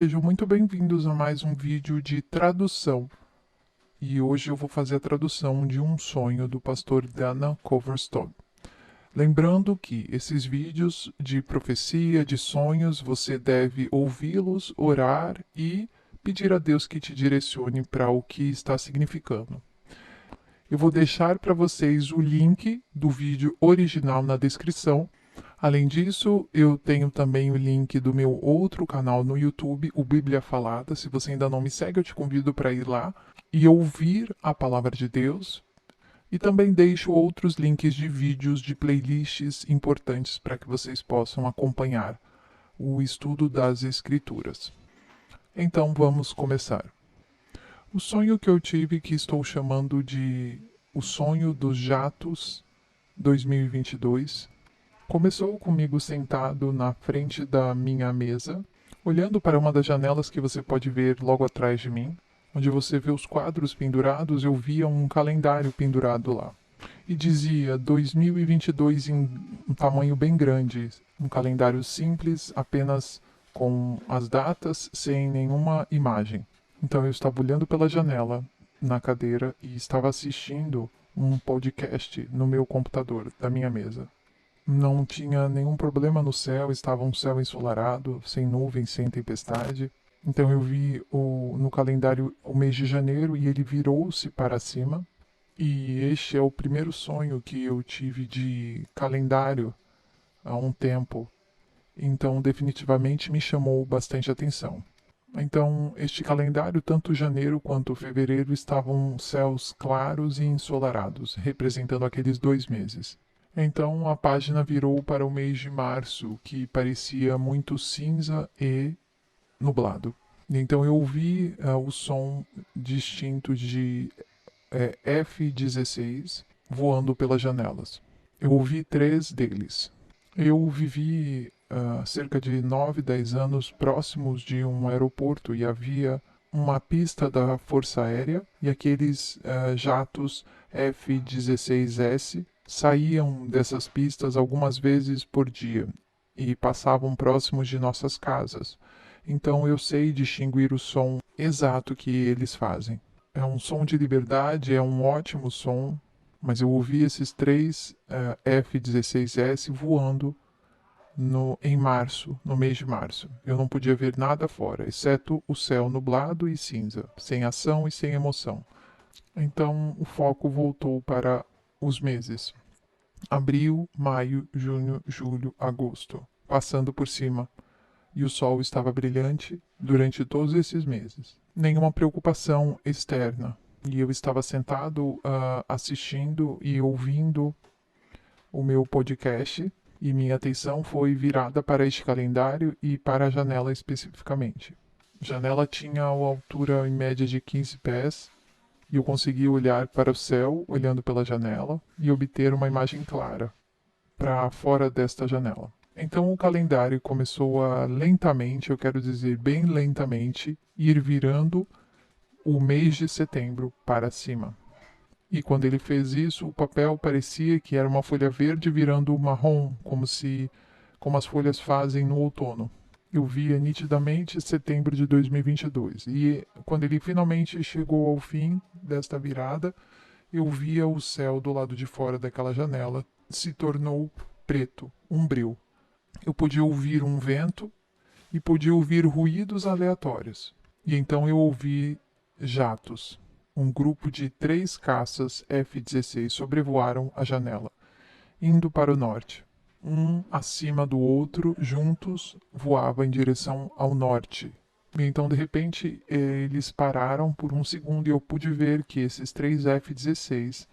Sejam muito bem-vindos a mais um vídeo de tradução. E hoje eu vou fazer a tradução de um sonho do pastor Dana Coverstone. Lembrando que esses vídeos de profecia, de sonhos, você deve ouvi-los, orar e pedir a Deus que te direcione para o que está significando. Eu vou deixar para vocês o link do vídeo original na descrição. Além disso, eu tenho também o link do meu outro canal no YouTube, o Bíblia Falada. Se você ainda não me segue, eu te convido para ir lá e ouvir a palavra de Deus. E também deixo outros links de vídeos de playlists importantes para que vocês possam acompanhar o estudo das Escrituras. Então vamos começar. O sonho que eu tive, que estou chamando de o sonho dos jatos 2022, começou comigo sentado na frente da minha mesa, olhando para uma das janelas que você pode ver logo atrás de mim. Onde você vê os quadros pendurados, eu via um calendário pendurado lá. E dizia 2022 em um tamanho bem grande, um calendário simples, apenas com as datas, sem nenhuma imagem. Então eu estava olhando pela janela na cadeira e estava assistindo um podcast no meu computador da minha mesa. Não tinha nenhum problema no céu, estava um céu ensolarado, sem nuvens, sem tempestade. Então eu vi no calendário o mês de janeiro e ele virou-se para cima. E este é o primeiro sonho que eu tive de calendário há um tempo. Então definitivamente me chamou bastante atenção. Então, este calendário, tanto janeiro quanto fevereiro, estavam céus claros e ensolarados, representando aqueles 2 meses. Então, a página virou para o mês de março, que parecia muito cinza e nublado. Então, eu ouvi o som distinto de F-16 voando pelas janelas. Eu ouvi 3 deles. Eu vivi cerca de 9, 10 anos próximos de um aeroporto e havia uma pista da Força Aérea e aqueles jatos F-16S saíam dessas pistas algumas vezes por dia e passavam próximos de nossas casas. Então eu sei distinguir o som exato que eles fazem. É um som de liberdade, é um ótimo som, mas eu ouvi esses 3 F-16S voando em março, no mês de março. Eu não podia ver nada fora, exceto o céu nublado e cinza, sem ação e sem emoção. Então o foco voltou para os meses. Abril, maio, junho, julho, agosto, passando por cima. E o sol estava brilhante durante todos esses meses. Nenhuma preocupação externa. E eu estava sentado assistindo e ouvindo o meu podcast e minha atenção foi virada para este calendário e para a janela especificamente. A janela tinha a altura em média de 15 pés e eu consegui olhar para o céu olhando pela janela e obter uma imagem clara para fora desta janela. Então o calendário começou a lentamente, eu quero dizer bem lentamente, ir virando o mês de setembro para cima. E quando ele fez isso, o papel parecia que era uma folha verde virando marrom, como as folhas fazem no outono. Eu via nitidamente setembro de 2022. E quando ele finalmente chegou ao fim desta virada, eu via o céu do lado de fora daquela janela se tornou preto, umbril. Eu podia ouvir um vento e podia ouvir ruídos aleatórios. E então eu ouvi jatos. Um grupo de 3 caças F-16 sobrevoaram a janela, indo para o norte. Um acima do outro, juntos, voava em direção ao norte. E então, de repente, eles pararam por um segundo e eu pude ver que esses 3 F-16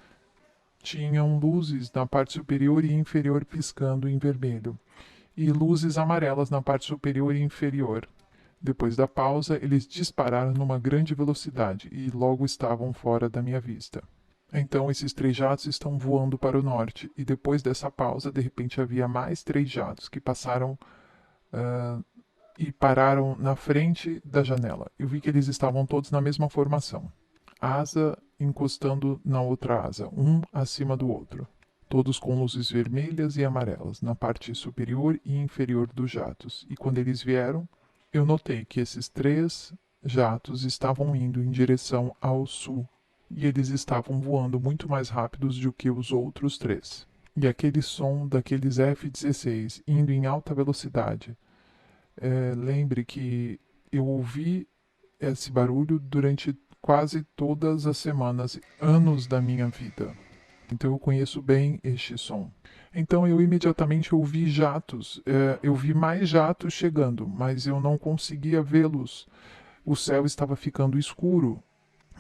tinham luzes na parte superior e inferior piscando em vermelho, e luzes amarelas na parte superior e inferior. Depois da pausa, eles dispararam numa grande velocidade e logo estavam fora da minha vista. Então esses 3 jatos estão voando para o norte, e depois dessa pausa, de repente havia mais 3 jatos que passaram e pararam na frente da janela. Eu vi que eles estavam todos na mesma formação, asa encostando na outra asa, um acima do outro, todos com luzes vermelhas e amarelas na parte superior e inferior dos jatos. E quando eles vieram, eu notei que esses 3 jatos estavam indo em direção ao sul e eles estavam voando muito mais rápidos do que os outros 3. E aquele som daqueles F-16 indo em alta velocidade. Lembre que eu ouvi esse barulho durante quase todas as semanas, anos da minha vida. Então eu conheço bem este som. Então eu imediatamente ouvi jatos. Eu vi mais jatos chegando, mas eu não conseguia vê-los. O céu estava ficando escuro.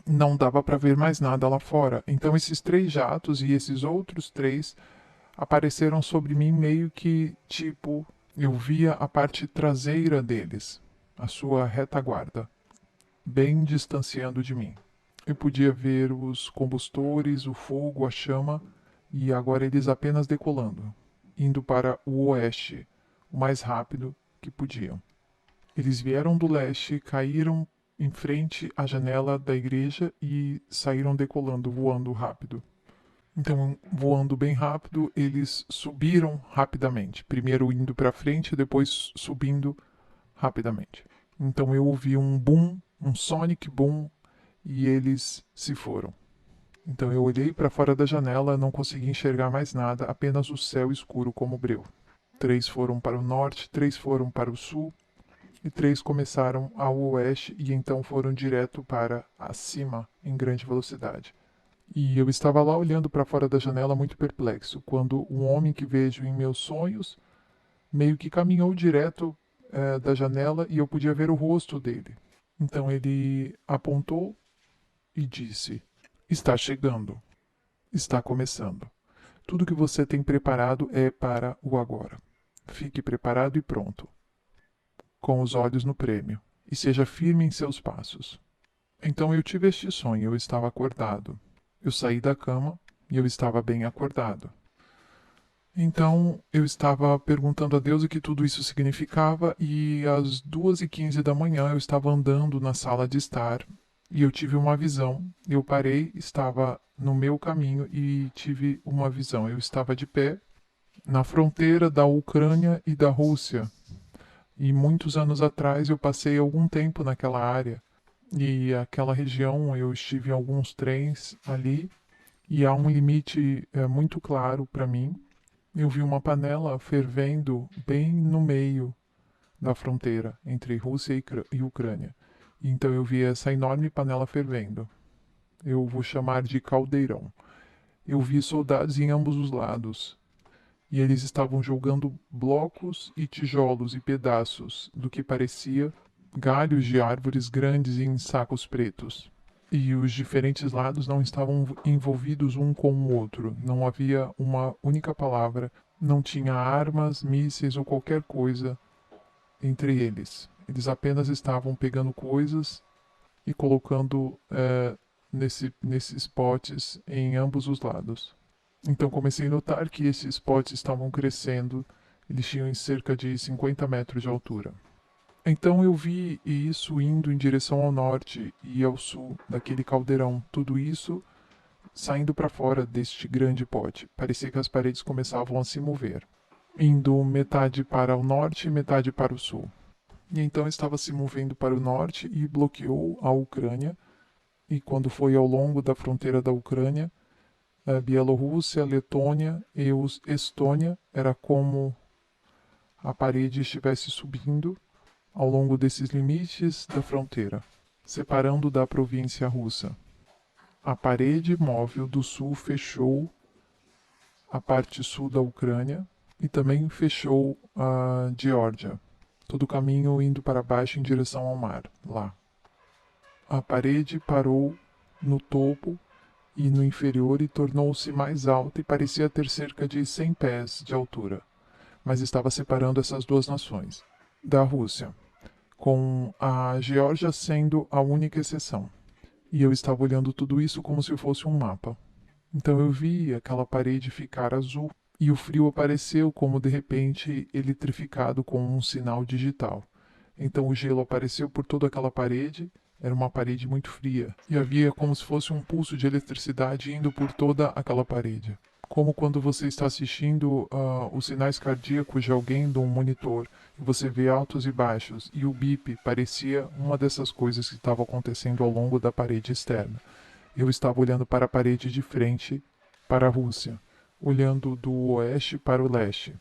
Não dava para ver mais nada lá fora. Então esses 3 jatos e esses outros 3 apareceram sobre mim meio que tipo, eu via a parte traseira deles, a sua retaguarda, bem distanciando de mim. Eu podia ver os combustores, o fogo, a chama, e agora eles apenas decolando, indo para o oeste, o mais rápido que podiam. Eles vieram do leste, caíram em frente à janela da igreja e saíram decolando, voando rápido. Então, voando bem rápido, eles subiram rapidamente. Primeiro indo para frente, depois subindo rapidamente. Então eu ouvi um boom, um sonic boom, e eles se foram. Então eu olhei para fora da janela, não consegui enxergar mais nada, apenas o céu escuro como breu. 3 foram para o norte, 3 foram para o sul, e 3 começaram ao oeste e então foram direto para acima em grande velocidade. E eu estava lá olhando para fora da janela muito perplexo, quando um homem que vejo em meus sonhos meio que caminhou direto da janela e eu podia ver o rosto dele. Então ele apontou e disse: Está chegando, está começando. Tudo que você tem preparado é para o agora. Fique preparado e pronto, com os olhos no prêmio, e seja firme em seus passos. Então eu tive este sonho, eu estava acordado. Eu saí da cama e eu estava bem acordado. Então eu estava perguntando a Deus o que tudo isso significava e às 2h15 da manhã eu estava andando na sala de estar e eu tive uma visão. Eu parei, estava no meu caminho e tive uma visão. Eu estava de pé na fronteira da Ucrânia e da Rússia. E muitos anos atrás eu passei algum tempo naquela área. E aquela região eu estive em alguns trens ali e há um limite muito claro para mim. Eu vi uma panela fervendo bem no meio da fronteira entre Rússia e Ucrânia. Então eu vi essa enorme panela fervendo. Eu vou chamar de caldeirão. Eu vi soldados em ambos os lados. E eles estavam jogando blocos e tijolos e pedaços do que parecia galhos de árvores grandes em sacos pretos. E os diferentes lados não estavam envolvidos um com o outro. Não havia uma única palavra. Não tinha armas, mísseis ou qualquer coisa entre eles. Eles apenas estavam pegando coisas e colocando nesses potes em ambos os lados. Então comecei a notar que esses potes estavam crescendo. Eles tinham cerca de 50 metros de altura. Então eu vi isso indo em direção ao norte e ao sul daquele caldeirão. Tudo isso saindo para fora deste grande pote. Parecia que as paredes começavam a se mover, indo metade para o norte e metade para o sul. E então estava se movendo para o norte e bloqueou a Ucrânia. E quando foi ao longo da fronteira da Ucrânia, a Bielorrússia, Letônia e Estônia, era como a parede estivesse subindo ao longo desses limites da fronteira, separando da província russa. A parede móvel do sul fechou a parte sul da Ucrânia e também fechou a Geórgia, todo o caminho indo para baixo em direção ao mar, lá. A parede parou no topo e no inferior e tornou-se mais alta e parecia ter cerca de 100 pés de altura, mas estava separando essas duas nações da Rússia, com a Geórgia sendo a única exceção. E eu estava olhando tudo isso como se fosse um mapa. Então eu vi aquela parede ficar azul e o frio apareceu como de repente eletrificado com um sinal digital. Então o gelo apareceu por toda aquela parede. Era uma parede muito fria e havia como se fosse um pulso de eletricidade indo por toda aquela parede, como quando você está assistindo os sinais cardíacos de alguém de um monitor e você vê altos e baixos, e o bip parecia uma dessas coisas que estava acontecendo ao longo da parede externa. Eu estava olhando para a parede de frente para a Rússia, olhando do oeste para o leste.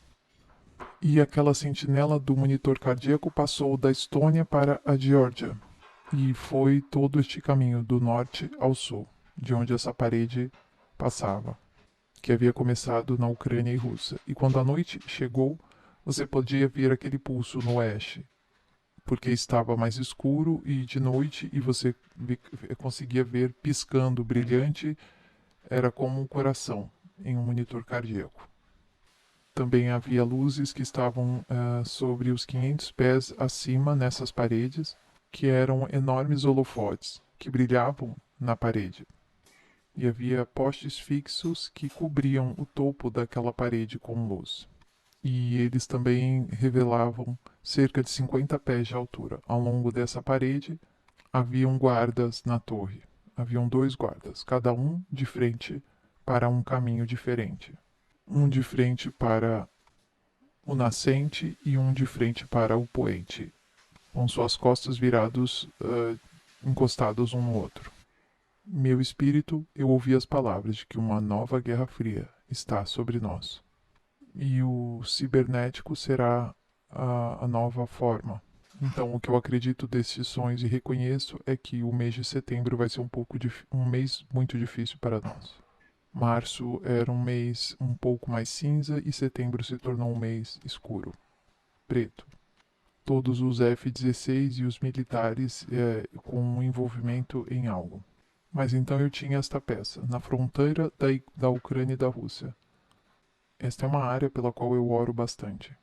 E aquela sentinela do monitor cardíaco passou da Estônia para a Geórgia. E foi todo este caminho do norte ao sul, de onde essa parede passava, que havia começado na Ucrânia e Rússia. E quando a noite chegou, você podia ver aquele pulso no oeste, porque estava mais escuro e de noite, e você conseguia ver piscando brilhante, era como um coração em um monitor cardíaco. Também havia luzes que estavam sobre os 500 pés acima nessas paredes, que eram enormes holofotes que brilhavam na parede. E havia postes fixos que cobriam o topo daquela parede com luz. E eles também revelavam cerca de 50 pés de altura. Ao longo dessa parede haviam guardas na torre. Haviam 2 guardas, cada um de frente para um caminho diferente. Um de frente para o nascente e um de frente para o poente, com suas costas virados, encostados um no outro. Meu espírito, eu ouvi as palavras de que uma nova Guerra Fria está sobre nós. E o cibernético será a nova forma. Então, o que eu acredito desses sonhos e reconheço é que o mês de setembro vai ser um mês muito difícil para nós. Março era um mês um pouco mais cinza e setembro se tornou um mês escuro, preto. Todos os F-16 e os militares com um envolvimento em algo. Mas então eu tinha esta peça, na fronteira da Ucrânia e da Rússia. Esta é uma área pela qual eu oro bastante.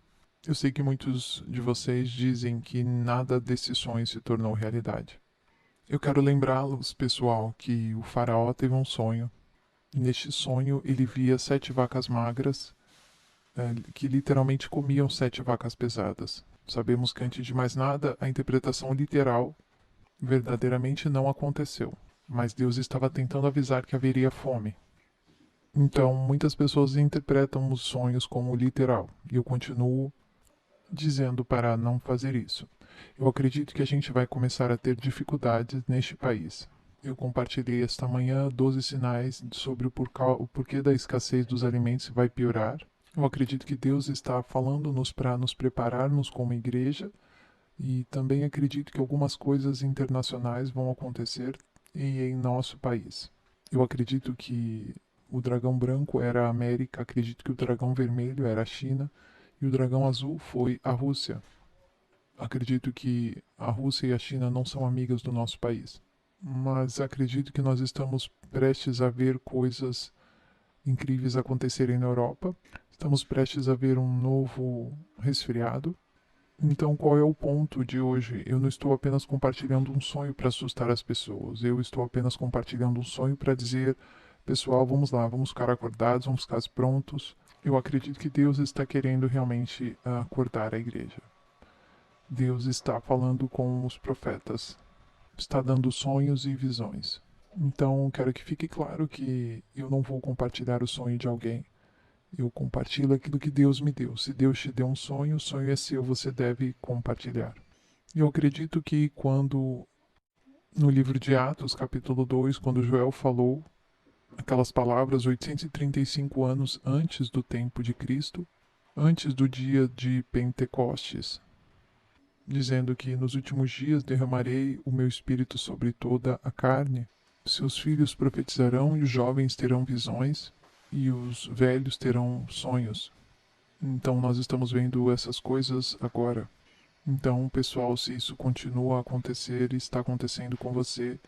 Eu sei que muitos de vocês dizem que nada desses sonhos se tornou realidade. Eu quero lembrá-los, pessoal, que o faraó teve um sonho. E neste sonho ele via 7 vacas magras que literalmente comiam 7 vacas pesadas. Sabemos que, antes de mais nada, a interpretação literal verdadeiramente não aconteceu, mas Deus estava tentando avisar que haveria fome. Então, muitas pessoas interpretam os sonhos como literal, e eu continuo dizendo para não fazer isso. Eu acredito que a gente vai começar a ter dificuldades neste país. Eu compartilhei esta manhã 12 sinais sobre o porquê da escassez dos alimentos vai piorar. Eu acredito que Deus está falando-nos para nos prepararmos como igreja, e também acredito que algumas coisas internacionais vão acontecer em nosso país. Eu acredito que o dragão branco era a América, acredito que o dragão vermelho era a China e o dragão azul foi a Rússia. Acredito que a Rússia e a China não são amigas do nosso país, mas acredito que nós estamos prestes a ver coisas incríveis acontecerem na Europa. Estamos prestes a ver um novo resfriado. Então, qual é o ponto de hoje? Eu não estou apenas compartilhando um sonho para assustar as pessoas. Eu estou apenas compartilhando um sonho para dizer, pessoal, vamos lá, vamos ficar acordados, vamos ficar prontos. Eu acredito que Deus está querendo realmente acordar a igreja. Deus está falando com os profetas, está dando sonhos e visões. Então, quero que fique claro que eu não vou compartilhar o sonho de alguém. Eu compartilho aquilo que Deus me deu. Se Deus te deu um sonho, o sonho é seu, você deve compartilhar. Eu acredito que quando, no livro de Atos, capítulo 2, quando Joel falou aquelas palavras 835 anos antes do tempo de Cristo, antes do dia de Pentecostes, dizendo que nos últimos dias derramarei o meu espírito sobre toda a carne, seus filhos profetizarão e os jovens terão visões, e os velhos terão sonhos. Então nós estamos vendo essas coisas agora. Então, pessoal, se isso continua a acontecer e está acontecendo com você,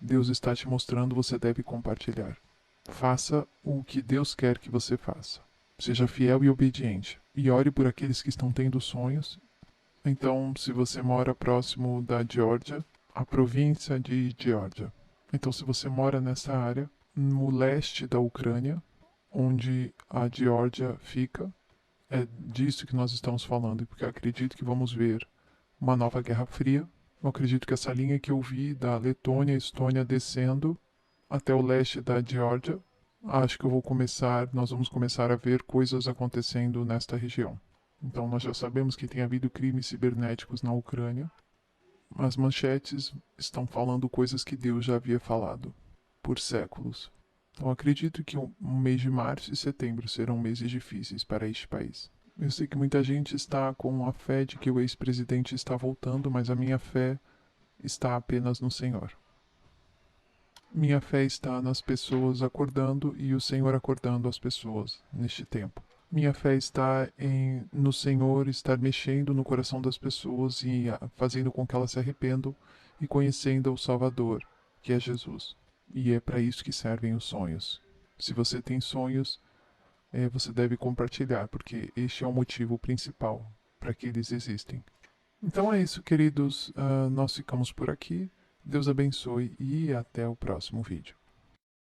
Deus está te mostrando, você deve compartilhar. Faça o que Deus quer que você faça. Seja fiel e obediente. E ore por aqueles que estão tendo sonhos. Então, se você mora próximo da Geórgia, a província de Geórgia. Então, se você mora nessa área, no leste da Ucrânia, onde a Geórgia fica, é disso que nós estamos falando, porque eu acredito que vamos ver uma nova Guerra Fria. Eu acredito que essa linha que eu vi da Letônia e Estônia descendo até o leste da Geórgia acho que nós vamos começar a ver coisas acontecendo nesta região. Então nós já sabemos que tem havido crimes cibernéticos na Ucrânia. As manchetes estão falando coisas que Deus já havia falado por séculos. Então acredito que o mês de março e setembro serão meses difíceis para este país. Eu sei que muita gente está com a fé de que o ex-presidente está voltando, mas a minha fé está apenas no Senhor. Minha fé está nas pessoas acordando e o Senhor acordando as pessoas neste tempo. Minha fé está no Senhor estar mexendo no coração das pessoas e fazendo com que elas se arrependam e conhecendo o Salvador, que é Jesus. E é para isso que servem os sonhos. Se você tem sonhos, você deve compartilhar, porque este é o motivo principal para que eles existem. Então é isso, queridos. Nós ficamos por aqui. Deus abençoe e até o próximo vídeo.